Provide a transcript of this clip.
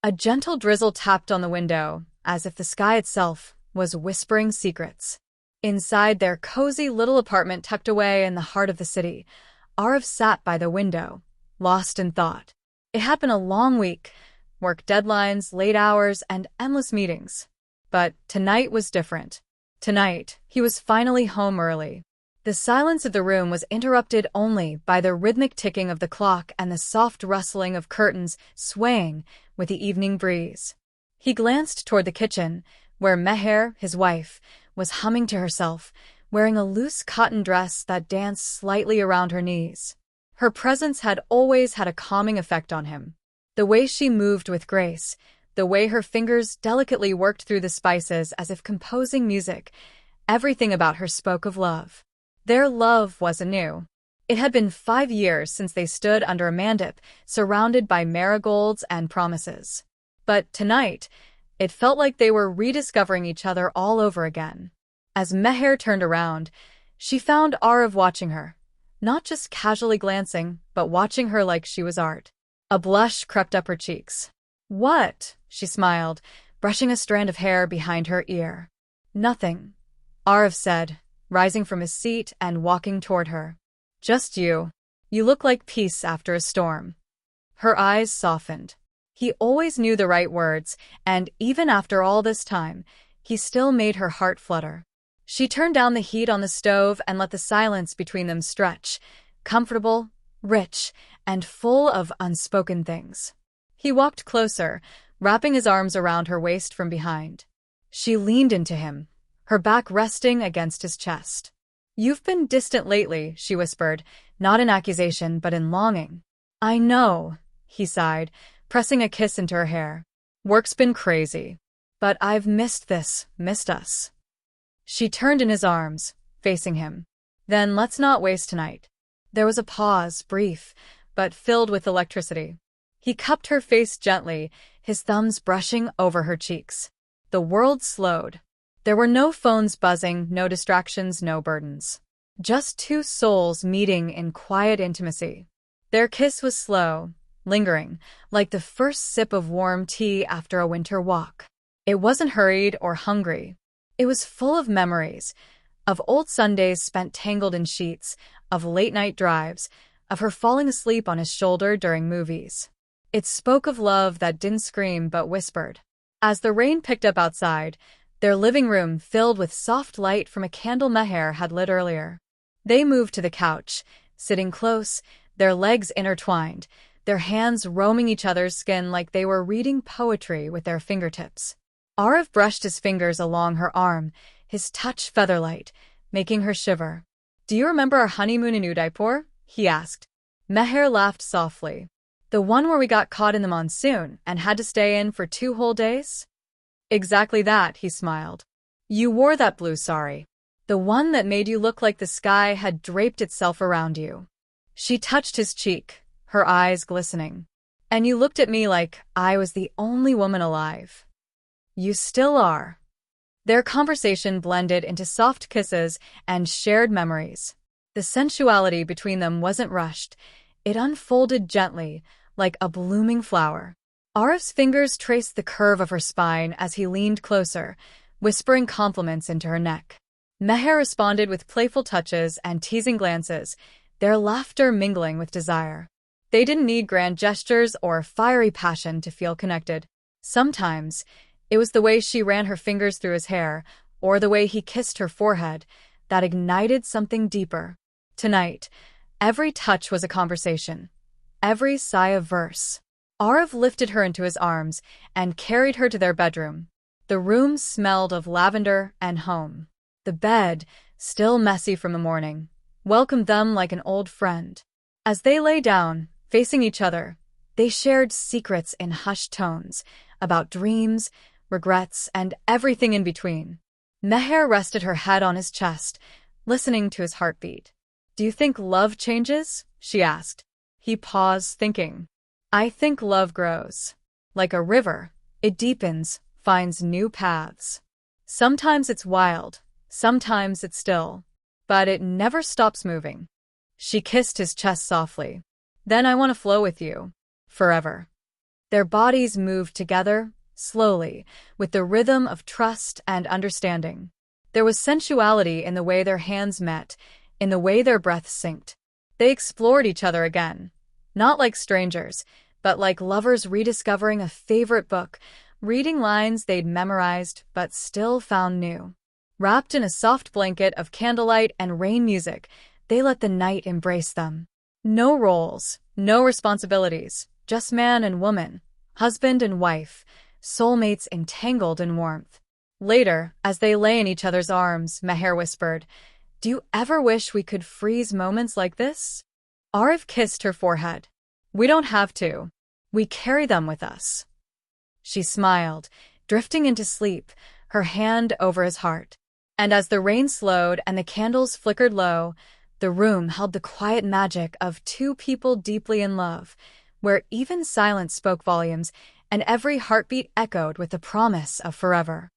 A gentle drizzle tapped on the window, as if the sky itself was whispering secrets. Inside their cozy little apartment tucked away in the heart of the city, Arav sat by the window, lost in thought. It had been a long week, work deadlines, late hours, and endless meetings. But tonight was different. Tonight, he was finally home early. The silence of the room was interrupted only by the rhythmic ticking of the clock and the soft rustling of curtains swaying with the evening breeze. He glanced toward the kitchen, where Meher, his wife, was humming to herself, wearing a loose cotton dress that danced slightly around her knees. Her presence had always had a calming effect on him. The way she moved with grace, the way her fingers delicately worked through the spices as if composing music, everything about her spoke of love. Their love was anew. It had been 5 years since they stood under a mandip, surrounded by marigolds and promises. But tonight, it felt like they were rediscovering each other all over again. As Meher turned around, she found Arav watching her, not just casually glancing, but watching her like she was art. A blush crept up her cheeks. "What?" she smiled, brushing a strand of hair behind her ear. "Nothing," Arav said, rising from his seat and walking toward her. "Just you. You look like peace after a storm." Her eyes softened. He always knew the right words, and even after all this time, he still made her heart flutter. She turned down the heat on the stove and let the silence between them stretch, comfortable, rich, and full of unspoken things. He walked closer, wrapping his arms around her waist from behind. She leaned into him, her back resting against his chest. "You've been distant lately," she whispered, not in accusation but in longing. "I know," he sighed, pressing a kiss into her hair. "Work's been crazy. But I've missed us." She turned in his arms, facing him. "Then let's not waste tonight." There was a pause, brief, but filled with electricity. He cupped her face gently, his thumbs brushing over her cheeks. The world slowed. There were no phones buzzing, no distractions, no burdens. Just two souls meeting in quiet intimacy. Their kiss was slow, lingering, like the first sip of warm tea after a winter walk. It wasn't hurried or hungry. It was full of memories, of old Sundays spent tangled in sheets, of late-night drives, of her falling asleep on his shoulder during movies. It spoke of love that didn't scream but whispered. As the rain picked up outside, their living room filled with soft light from a candle Meher had lit earlier. They moved to the couch, sitting close, their legs intertwined, their hands roaming each other's skin like they were reading poetry with their fingertips. Arav brushed his fingers along her arm, his touch featherlight, making her shiver. "Do you remember our honeymoon in Udaipur?" he asked. Meher laughed softly. "The one where we got caught in the monsoon and had to stay in for 2 whole days?" "Exactly that," he smiled. "You wore that blue sari. The one that made you look like the sky had draped itself around you." She touched his cheek, her eyes glistening. "And you looked at me like I was the only woman alive." "You still are." Their conversation blended into soft kisses and shared memories. The sensuality between them wasn't rushed. It unfolded gently, like a blooming flower. Arav's fingers traced the curve of her spine as he leaned closer, whispering compliments into her neck. Meher responded with playful touches and teasing glances, their laughter mingling with desire. They didn't need grand gestures or fiery passion to feel connected. Sometimes, it was the way she ran her fingers through his hair, or the way he kissed her forehead, that ignited something deeper. Tonight, every touch was a conversation, every sigh a verse. Arav lifted her into his arms and carried her to their bedroom. The room smelled of lavender and home. The bed, still messy from the morning, welcomed them like an old friend. As they lay down, facing each other, they shared secrets in hushed tones, about dreams, regrets, and everything in between. Meher rested her head on his chest, listening to his heartbeat. "Do you think love changes?" she asked. He paused, thinking. "I think love grows. Like a river, it deepens, finds new paths. Sometimes it's wild, sometimes it's still, but it never stops moving." She kissed his chest softly. "Then I want to flow with you. Forever." Their bodies moved together, slowly, with the rhythm of trust and understanding. There was sensuality in the way their hands met, in the way their breaths synced. They explored each other again, not like strangers, but like lovers rediscovering a favorite book, reading lines they'd memorized but still found new. Wrapped in a soft blanket of candlelight and rain music, they let the night embrace them. No roles, no responsibilities, just man and woman, husband and wife, soulmates entangled in warmth. Later, as they lay in each other's arms, Meher whispered, "Do you ever wish we could freeze moments like this?" Arif kissed her forehead. "We don't have to. We carry them with us." She smiled, drifting into sleep, her hand over his heart. And as the rain slowed and the candles flickered low, the room held the quiet magic of two people deeply in love, where even silence spoke volumes and every heartbeat echoed with the promise of forever.